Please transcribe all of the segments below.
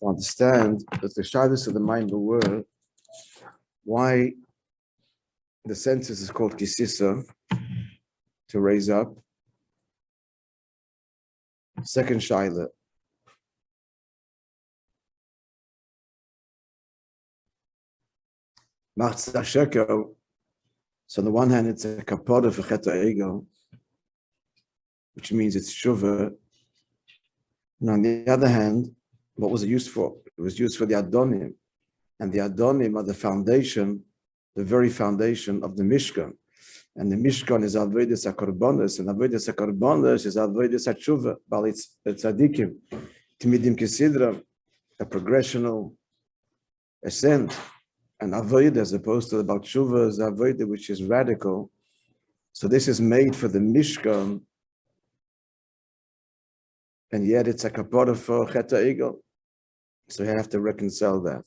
to understand that the shadows of the mind were why the census is called Sisa, to raise up. Second shaila, h'tשכ. So on the one hand, it's a kapara for chet ego, which means it's tshuva. And on the other hand, what was it used for? It was used for the adonim, and the adonim are the foundation, the very foundation of the Mishkan. And the Mishkan is avodas hakorbanos, and avodas hakorbanos is avodas hatshuva. But it's tzadikim, timidim kesidra, a progressional ascent. And avodah, as opposed to about tshuva, is avodah which is radical. So this is made for the Mishkan, and yet it's a kapara for chet ego. So you have to reconcile that.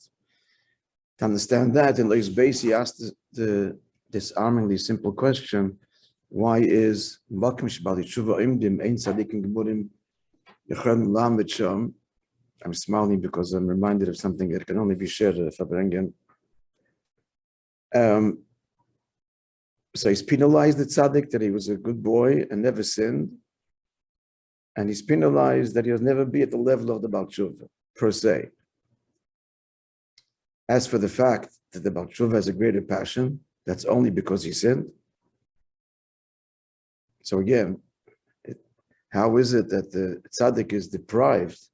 To understand that, in Lois Beis, he asked the disarmingly simple question: why is I'm smiling because I'm reminded of something that can only be shared if I bring in. So he's penalized the tzaddik that he was a good boy and never sinned, and he's penalized that he'll never be at the level of the Baal Tshuva per se. As for the fact that the Baal Tshuva has a greater passion, that's only because he sinned. So again, how is it that the tzaddik is deprived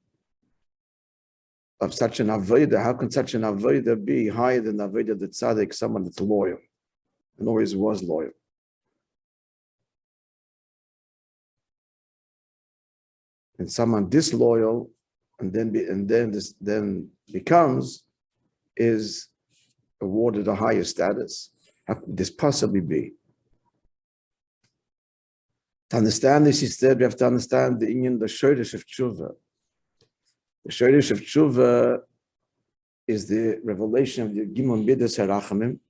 of such an avodah? How can such an avodah be higher than the avodah of the tzaddik, someone that's loyal, and always was loyal? And someone disloyal, and then becomes, is awarded a higher status. How could this possibly be? To understand this, instead, we have to understand the inyan, the shoresh of tshuva. The shoresh of tshuva is the revelation of the gimon midas harachamim.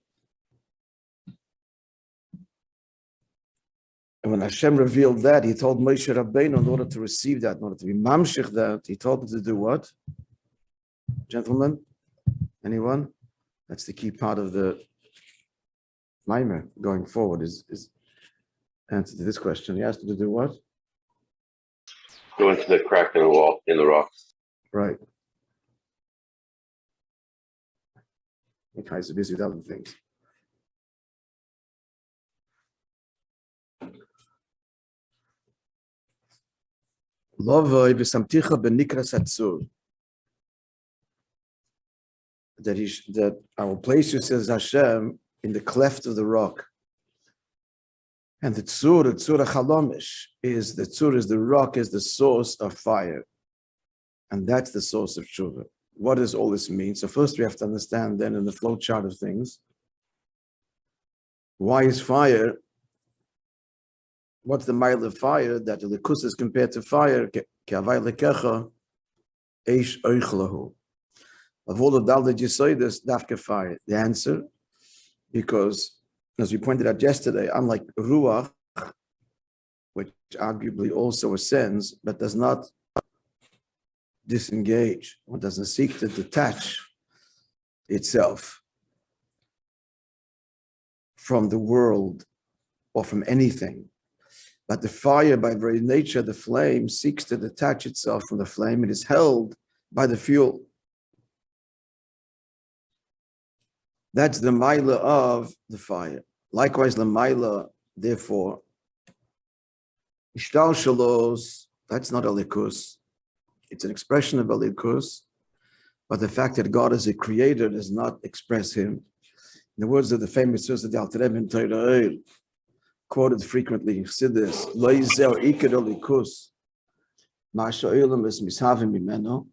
And when Hashem revealed that, he told Moishe Rabbeinu, in order to receive that, in order to be mamshich that, he told him to do what? Gentlemen? Anyone? That's the key part of the Maimer going forward, is answer to this question. He asked him to do what? Go into the crack in the wall, in the rocks. Right. The guy's busy with other things. That I will place you, says Hashem, in the cleft of the rock. And the tzur chalomish, is the rock, is the source of fire. And that's the source of tshuva. What does all this mean? So first we have to understand then in the flow chart of things, why is fire? What's the mile of fire? That the likus is compared to fire. Of all the dal that you say, this dafka fire. The answer, because as we pointed out yesterday, unlike ruach, which arguably also ascends, but does not disengage, or doesn't seek to detach itself from the world or from anything. But the fire, by very nature, the flame, seeks to detach itself from the flame. It is held by the fuel. That's the maila of the fire. Likewise, the maila, therefore, ishtal shalos, that's not a likus. It's an expression of a likus, but the fact that God is a creator does not express him. In the words of the famous Sisa the Alter Rebbe in Torah, quoted frequently in Chassidus, lo yizeh ikar likus, ma she'olam es mishavim mimeno.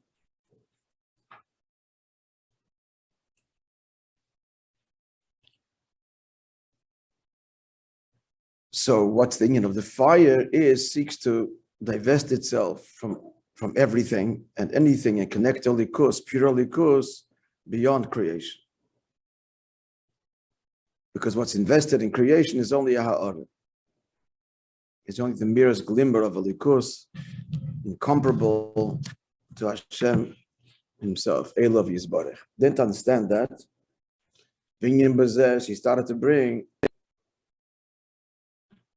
So what's the meaning of the fire is seeks to divest itself from everything and anything and connect to likus, pure likus, beyond creation. Because what's invested in creation is only a ha'ara. It's only the merest glimmer of a likus, incomparable to Hashem, himself. Elov Yisbarech. Didn't understand that. She started to bring.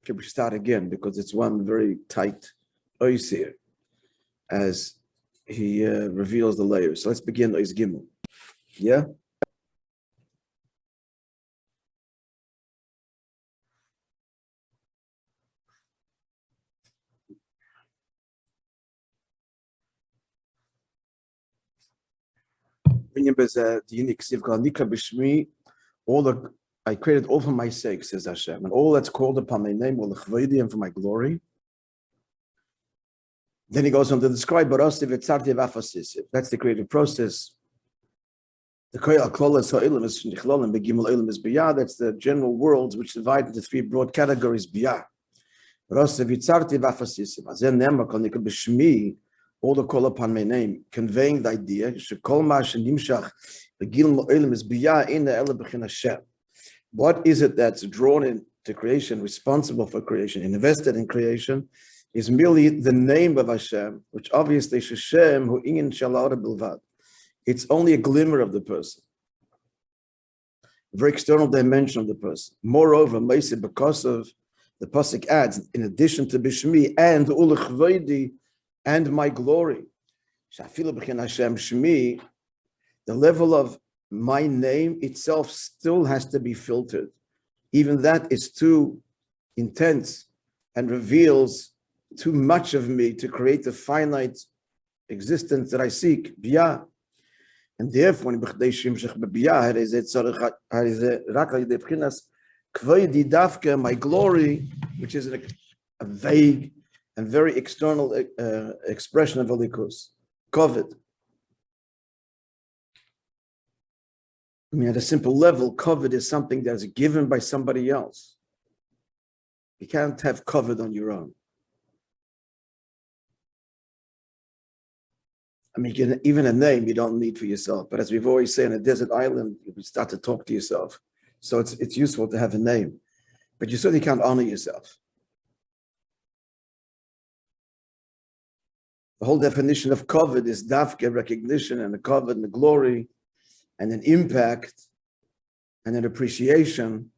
Okay, we start again because it's one very tight ois here as he reveals the layers. So let's begin ois gimel. Yeah? The unique I created all for my sake, says Hashem, and all that's called upon my name will l'chvoidi and for my glory. Then he goes on to describe that's the creative process. That's the general worlds which divide into three broad categories. All the call upon my name, conveying the idea. What is it that's drawn into creation, responsible for creation, invested in creation, is merely the name of Hashem, which obviously Hashem hu inyan shalada bilvad. It's only a glimmer of the person, a very external dimension of the person. Moreover, Moishe, because of the pasuk adds, in addition to Bishmi and Ulechvoidi and my glory, Shafilu b'chin Hashem Shmi, the level of my name itself still has to be filtered. Even that is too intense and reveals too much of me to create the finite existence that I seek. Biyah. And therefore, my glory, which is a vague and very external expression of Elikus, Kovid. I mean, at a simple level, Kovid is something that's given by somebody else. You can't have Kovid on your own. I mean, even a name you don't need for yourself. But as we've always said, on a desert island, you start to talk to yourself. So it's useful to have a name. But you certainly can't honor yourself. The whole definition of Kovid is dafke, recognition, and the Kovid and the glory, and an impact, and an appreciation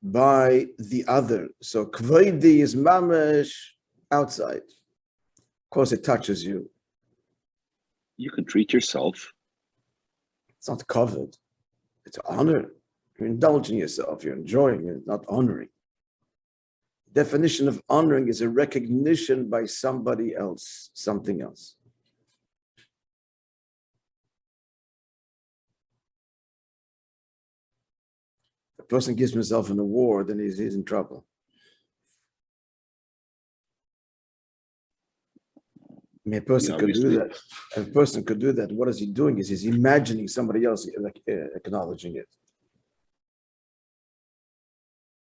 by the other. So kvoidi is mamash outside. Of course, it touches you. You can treat yourself. It's not covered. It's honor. You're indulging yourself. You're enjoying it, not honoring. The definition of honoring is a recognition by somebody else, something else. If a person gives himself an award, then he's in trouble. I mean, a person could do that. A person could do that. What is he doing? Is he's imagining somebody else acknowledging it.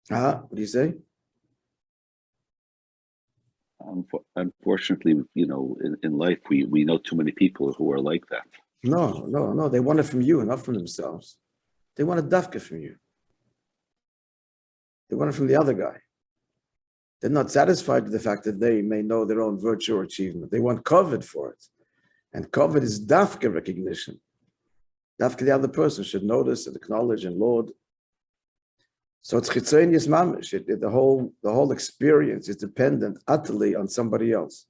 What do you say? Unfortunately, in life, we know too many people who are like that. No. They want it from you and not from themselves. They want a dafka from you. They want it from the other guy. They're not satisfied with the fact that they may know their own virtue or achievement. They want covet for it. And covet is dafka recognition. Dafka, the other person should notice and acknowledge and laud. So it's chitzonius mamish. The whole experience is dependent utterly on somebody else.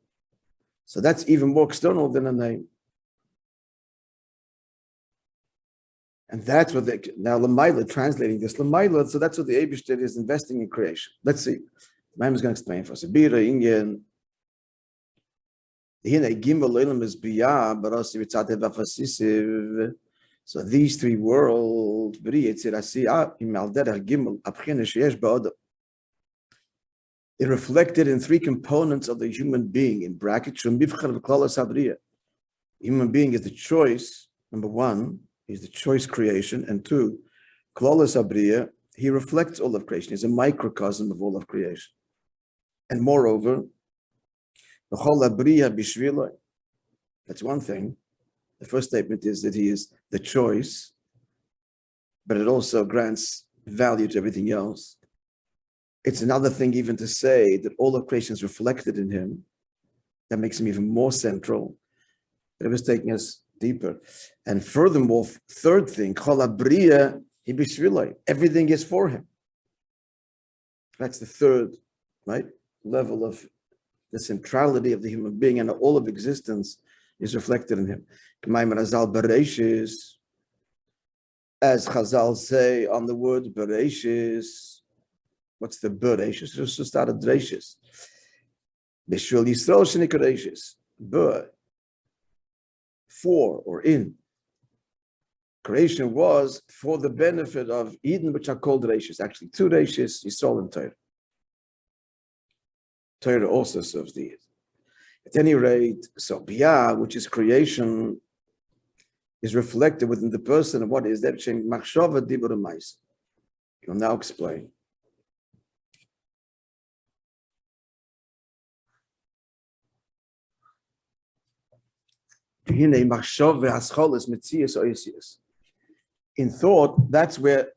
So that's even more external than a name. And that's what now Lamaila, translating this Lamaila, so that's what the Eibishter is investing in creation. Let's see. Maim is going to explain for us. Bira Indian. So these three worlds, they're reflected in three components of the human being. In brackets, human being is the choice. Number one, is the choice creation, and two, Klolos Abriya, he reflects all of creation. He's a microcosm of all of creation. And moreover, the whole Abriya Bishvila, that's one thing. The first statement is that he is the choice, but it also grants value to everything else. It's another thing even to say that all of creation is reflected in him. That makes him even more central. It was taking us deeper. And furthermore, third thing, everything is for him. That's the third, right, level of the centrality of the human being, and all of existence is reflected in him. As Chazal say on the word Bereshis, what's the Bereshis? Just to start at Bereshis. B'shul Yisrael Shenikadeshis. Ber, for or in. Creation was for the benefit of Eden, which are called Reshis. Actually, two Reshis, Yisrael and Torah. Torah also serves the Eden. At any rate, so Biyah, which is creation, is reflected within the person of what is that? Machshava Dibur Ma'aseh. He will now explain. In thought, that's where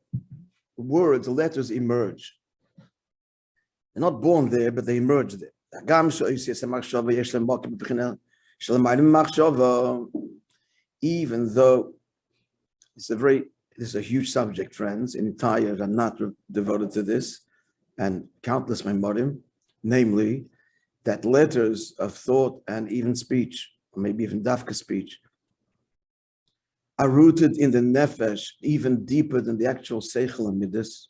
words, letters emerge. They're not born there, but they emerge there. Even though this is a huge subject, friends, in entire are not devoted to this, and countless memorim, namely that letters of thought and even speech, or maybe even dafka speech, are rooted in the nefesh, even deeper than the actual seichel and midas.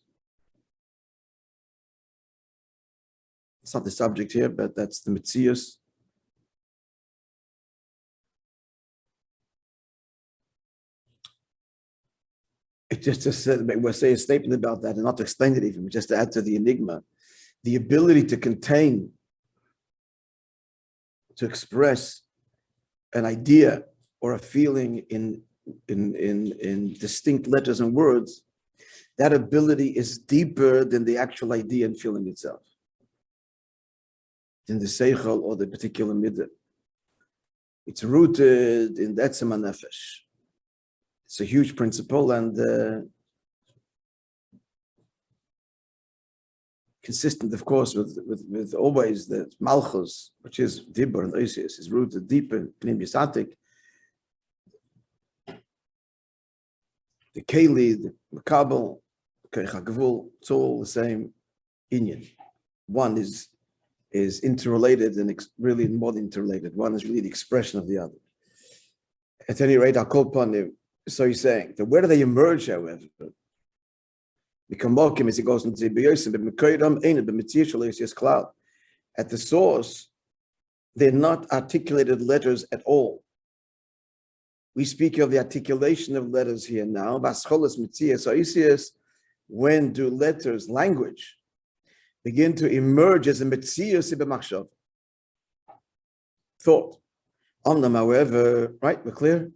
It's not the subject here, but that's the mitzias. It just we'll say a statement about that, and not to explain it even, but just to add to the enigma, the ability to contain, to express an idea or a feeling in distinct letters and words, that ability is deeper than the actual idea and feeling itself, in the seichel or the particular midah. It's rooted in the etzem nefesh. It's a huge principle, and consistent, of course, with always the malchus, which is dibur and oisius, is rooted deep in pnim yisatik. The keli, the makabel, keichagvul, it's all the same inyan. One is interrelated and really more than interrelated. One is really the expression of the other. At any rate, I'll call upon him. So he's saying that where do they emerge, however? As he goes into the cloud. At the source, they're not articulated letters at all. We speak of the articulation of letters here now. When do letters, language, begin to emerge as a metzius b'machshav? Thought. However, right, we're clear?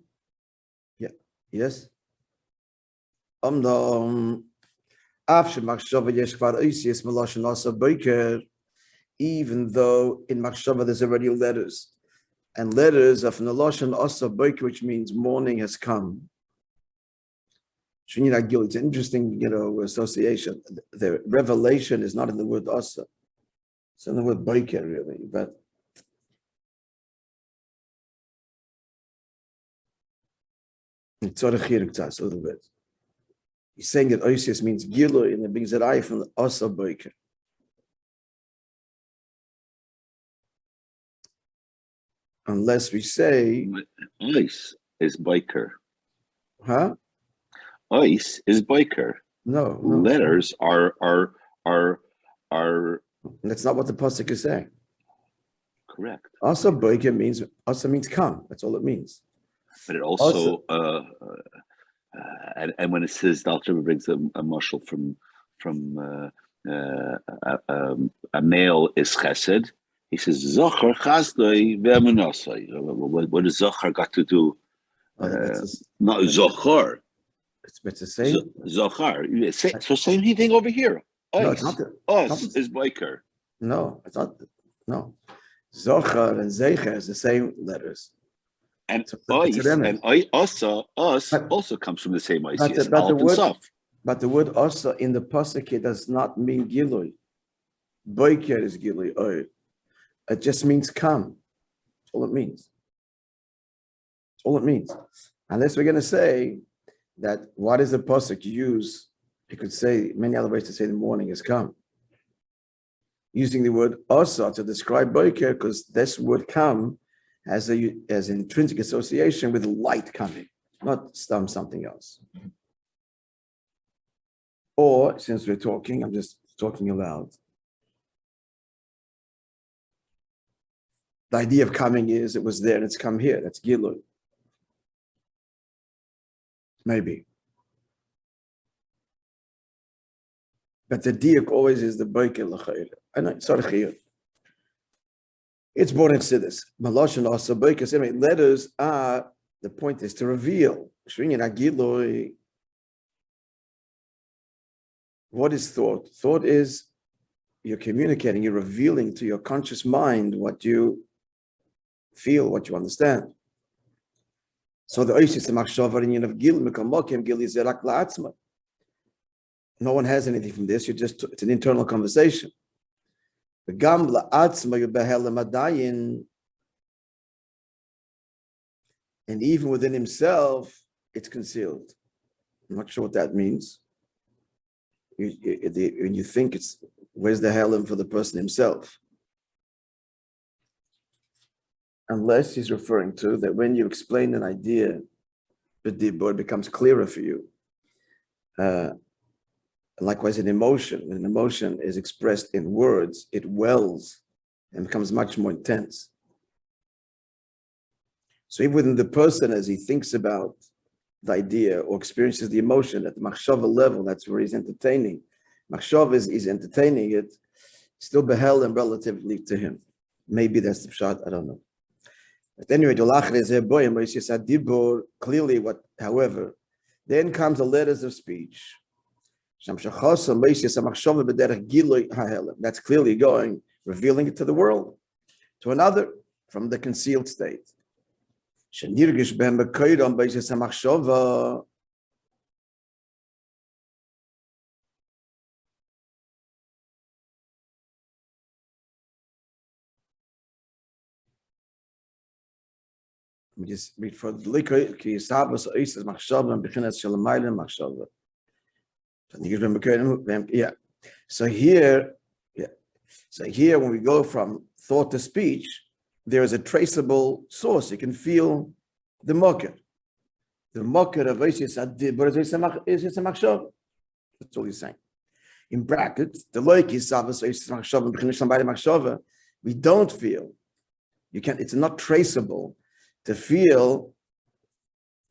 Yeah. Yes? Even though in Machshava there's already letters, and letters of Naloshan Asa Boiker, which means morning has come. It's an interesting, association. The revelation is not in the word Asa; it's in the word Boiker, really. But it's sort of a little bit. He's saying that Oisius means Gilu, and it brings an eye from the Asa Boiker. Unless we say Ice is biker. Huh? Ice is biker. No. Letters are. That's not what the pasuk is saying. Correct. Asa Boiker means come. That's all it means. But it also and when it says the Alter Rebbe brings a mushal from a male is chesed, he says Zochar chazdoi ve'emunasai. What does Zochar got to do? Not Zochar. It's the same. Zochar. So same thing over here. No, it's not. Us is biker. No, it's not. No, Zochar and Zeicher is the same letters. And us also comes from the same ice. But the word asa in the pasuk does not mean gilui. Boiker is gilui. It just means come. That's all it means. all it means. Unless we're going to say that what is the pasuk use? You could say many other ways to say the morning has come. Using the word asa to describe boiker, because this word come has an intrinsic association with light coming, not something else. Or, since we're talking, I'm just talking aloud. The idea of coming is it was there and it's come here. That's Gilui. Maybe. But the deak always is the boiker l'chayr. I know, it's not a chiyuv. It's born in Chassidus. Malosh and also boiker. Letters are, the point is to reveal. What is thought? Thought is you're communicating, you're revealing to your conscious mind what you feel, what you understand. So the oisis machshava inyan of gil mekamokim gil is rak la'atzma. No one has anything from this. It's an internal conversation. V'gam la'atzma yubehel lemadayin, and even within himself, it's concealed. I'm not sure what that means. When you think it's, where's the helam for the person himself? Unless he's referring to that when you explain an idea, it becomes clearer for you. Likewise, an emotion, when an emotion is expressed in words, it wells and becomes much more intense. So even within the person, as he thinks about the idea or experiences the emotion at the machshava level, that's where he's entertaining. Machshava is entertaining it, still beheld and relatively to him. Maybe that's the shot, I don't know. But anyway, clearly however, then comes the letters of speech. That's clearly going, revealing it to the world, to another, from the concealed state. We just read for the liquor, yeah. So here, when we go from thought to speech, there is a traceable source. You can feel the mocker. The mocker of Oishis Adibur is a machshava. That's all he's saying. In brackets, the loiki savas Oishis machshava b'chinush by the machshava. We don't feel. You can't. It's not traceable to feel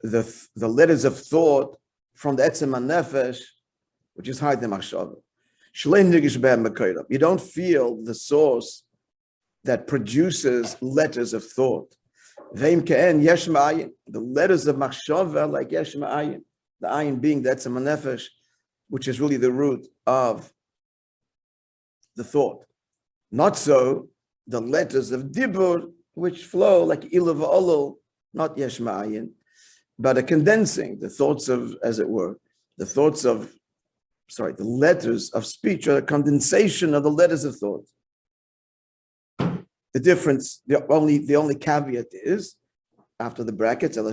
the letters of thought from the etzem nefesh, which is higher than machshava. You don't feel the source that produces letters of thought. The letters of machshava like yesh ma'ayin, the ayin being the etzem nefesh, which is really the root of the thought. Not so the letters of dibur, which flow like ilu v'olol, not yesh ma'ayin, but a condensing the thoughts of, as it were, the letters of speech are a condensation of the letters of thought. The difference, the only caveat is, after the brackets, are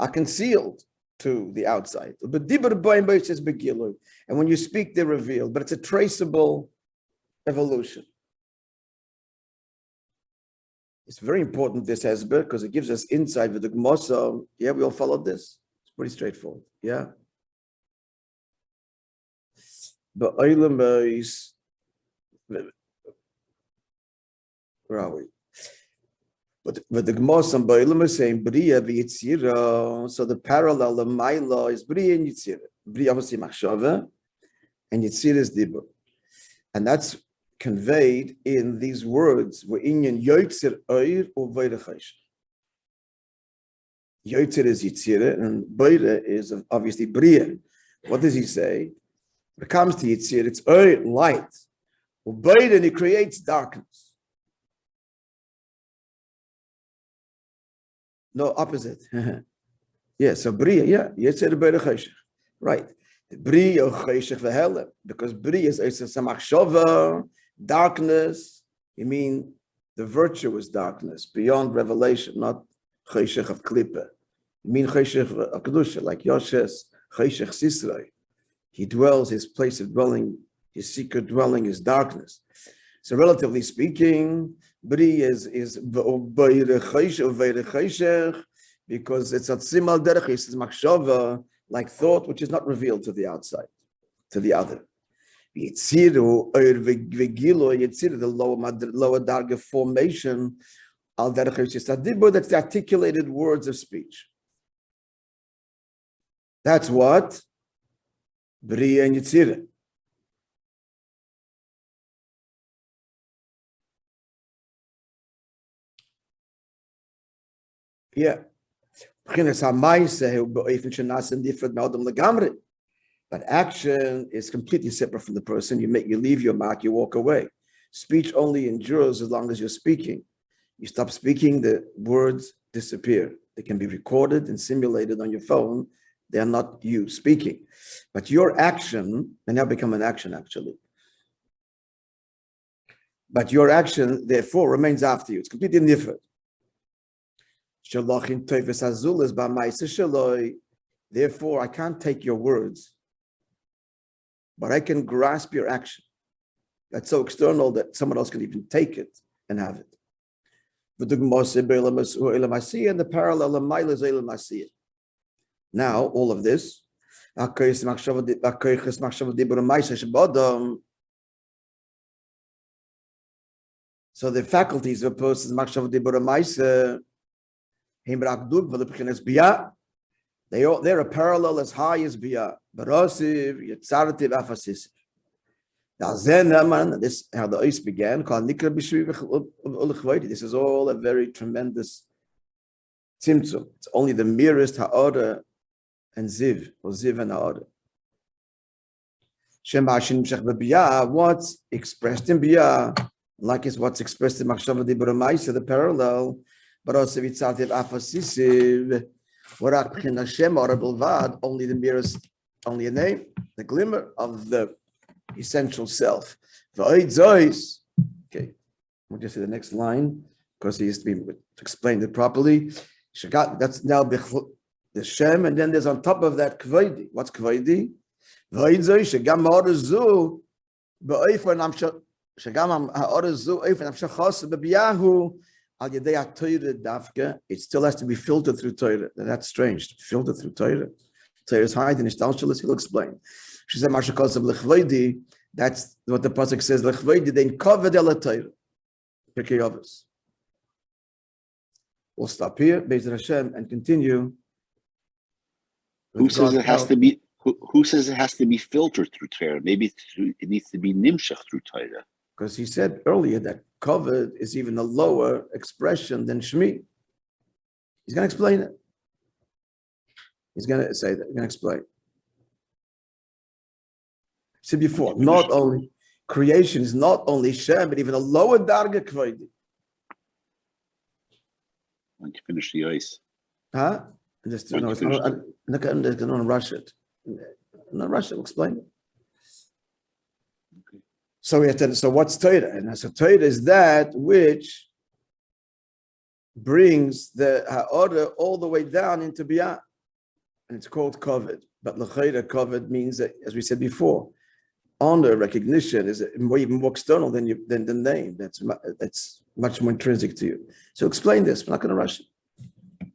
concealed to the outside. And when you speak, they're revealed, but it's a traceable evolution. It's very important, this hesber, because it gives us insight with the Gmosa. Yeah, we all followed this. It's pretty straightforward. Yeah. But where are we? But the Gmosa and Ba'ilam is saying Bria v'Yitzira. So the parallel of Maila is Bria and Yitzira. Bria obviously Machshava, and Yitzira is Dibur. And that's conveyed in these words, Inyan Yotzir Oir or Veirechash. Yotzir is Yitzira, and Beire is obviously Bria. What does he say? When it comes to Yitzir, it's Oir, light. Beire, and he creates darkness. No, opposite. Yeah, so Bria, yeah, Yitzir Veirechash. Right. Bria Cheshech v'Helem, because Bria is a Samachshava, darkness. You mean The virtue is darkness, beyond revelation, not cheshech of klipa. Mean cheshech of kedusha, like Yoshes, cheshech sisrei. He dwells, his place of dwelling, his secret dwelling is darkness. So relatively speaking, Bri is because it's a simal derech, it's machshava, like thought, which is not revealed to the outside, to the other. Yitziru, the lower darga formation, that's the articulated words of speech. That's what Bria and Yitzira. Yeah. But action is completely separate from the person. You leave your mark, you walk away. Speech only endures as long as you're speaking. You stop speaking, the words disappear. They can be recorded and simulated on your phone. They are not you speaking. But your action, and now become an action actually. But your action, therefore, remains after you. It's completely indifferent. Therefore, I can't take your words, but I can grasp your action. That's so external that someone else can even take it and have it. And the parallel. Now, all of this, so the faculties of a person's machshava dibur ma'aseh, they're a parallel as high as biyah. Barosiv, yitzarativ, afasisiv. Now, this is how the ois began. This is all a very tremendous tzimtzum. It's only the merest ha'orah and ziv, or ziv and ha'orah. What's expressed in biyah, like is what's expressed in machshava dibur ma'aseh, the parallel. Barosiv, yitzarativ, afasisiv. Only the merest, only a name, the glimmer of the essential self. Okay, we'll just see the next line because he used to be explained it properly. That's now the Shem, and then there's on top of that Kvaidi. What's Kvaidi? It still has to be filtered through Torah. That's strange. Filtered through Torah. Torah is high, and he'll explain. She said, that's what the pasuk says, then covered el Torah. We'll stop here, Be'ez Hashem, and continue. Who says it has to be? Who says it has to be filtered through Torah? Maybe it needs to be nimshach through Torah. Because he said earlier that covered is even a lower expression than Shmi. He's going to explain it. He's going to say that. He's going to explain. See before, not only creation is not only Shem, but even a lower darga kvaidi. When you finish the ice. Huh? I'm not going to rush it. Not rush it. We'll explain it. So what's Torah? And so Torah is that which brings the ha'orah all the way down into biyah, and it's called covered. But l'chayra covered means that, as we said before, honor, recognition is even more external than the name. That's much more intrinsic to you. So explain this. We're not going to rush it.